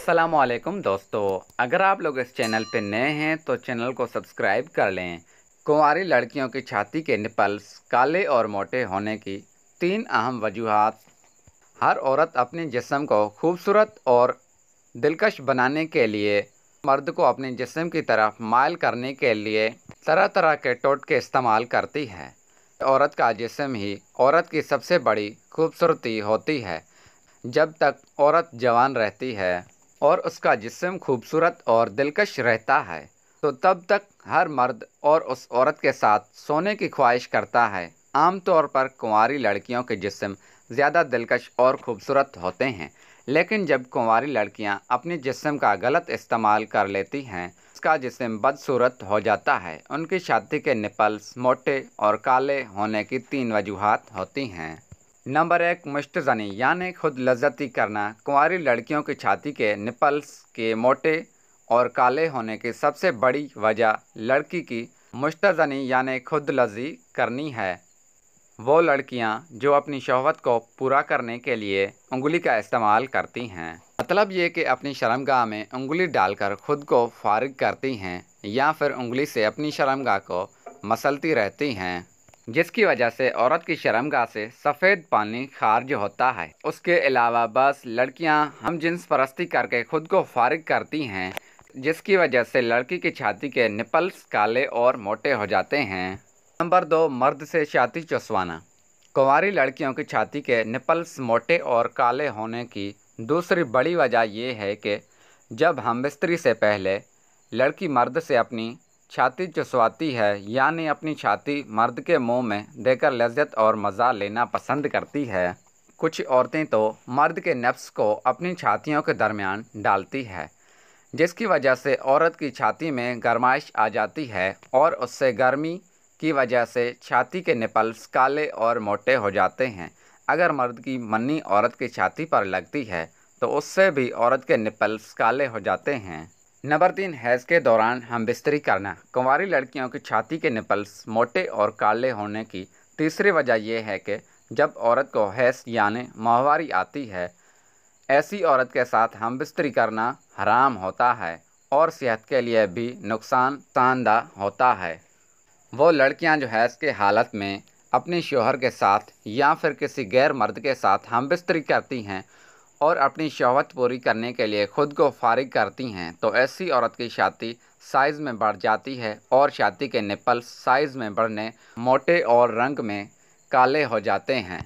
अस्सलाम वालेकुम दोस्तों, अगर आप लोग इस चैनल पे नए हैं तो चैनल को सब्सक्राइब कर लें। कुंवारी लड़कियों की छाती के निपल्स काले और मोटे होने की 3 अहम वजूहात। हर औरत अपने जिस्म को खूबसूरत और दिलकश बनाने के लिए मर्द को अपने जिस्म की तरफ माइल करने के लिए तरह तरह के टोटके इस्तेमाल करती है। औरत का जिस्म ही औरत की सबसे बड़ी खूबसूरती होती है। जब तक औरत जवान रहती है और उसका जिस्म खूबसूरत और दिलकश रहता है तो तब तक हर मर्द और उस औरत के साथ सोने की ख्वाहिश करता है। आमतौर पर कुंवारी लड़कियों के जिस्म ज़्यादा दिलकश और खूबसूरत होते हैं, लेकिन जब कुंवारी लड़कियां अपने जिस्म का गलत इस्तेमाल कर लेती हैं, उसका जिस्म बदसूरत हो जाता है। उनकी छाती के निपल्स मोटे और काले होने की 3 वजूहात होती हैं। नंबर 1, मुश्तज़नी यानी खुद लज्जती करना। कुंवारी लड़कियों की छाती के निपल्स के मोटे और काले होने की सबसे बड़ी वजह लड़की की मुश्तज़नी यानी खुद लज्जी करनी है। वो लड़कियां जो अपनी शहवत को पूरा करने के लिए उंगली का इस्तेमाल करती हैं, मतलब ये कि अपनी शर्मगाह में उंगली डालकर खुद को फारिग करती हैं या फिर उंगली से अपनी शर्मगाह को मसलती रहती हैं, जिसकी वजह से औरत की शर्मगाह से सफ़ेद पानी खारिज होता है। उसके अलावा बस लड़कियां हम जिन्स परस्ती करके खुद को फारिग करती हैं, जिसकी वजह से लड़की की छाती के निपल्स काले और मोटे हो जाते हैं। नंबर 2, मर्द से छाती चुसवाना। कुंवारी लड़कियों की छाती के निपल्स मोटे और काले होने की दूसरी बड़ी वजह यह है कि जब हम बिस्तरी से पहले लड़की मर्द से अपनी छाती चुसवाती है, यानी अपनी छाती मर्द के मुंह में देकर लज्जत और मज़ा लेना पसंद करती है। कुछ औरतें तो मर्द के नफ्स को अपनी छातियों के दरमियान डालती है, जिसकी वजह से औरत की छाती में गर्माइश आ जाती है और उससे गर्मी की वजह से छाती के निपल्स काले और मोटे हो जाते हैं। अगर मर्द की मन्नी औरत की छाती पर लगती है तो उससे भी औरत के निपल्स काले हो जाते हैं। नंबर 3, हैज़ के दौरान हम बिस्तरी करना। कुंवारी लड़कियों की छाती के निपल्स मोटे और काले होने की तीसरी वजह यह है कि जब औरत को हैज़ यानी माहवारी आती है, ऐसी औरत के साथ हम बिस्तरी करना हराम होता है और सेहत के लिए भी नुकसानदा होता है। वो लड़कियां जो हैज़ के हालत में अपने शौहर के साथ या फिर किसी गैर मर्द के साथ हम बिस्तरी करती हैं और अपनी शहवत पूरी करने के लिए खुद को फारिग करती हैं, तो ऐसी औरत की छाती साइज़ में बढ़ जाती है और छाती के निपल्स साइज़ में बढ़ने मोटे और रंग में काले हो जाते हैं।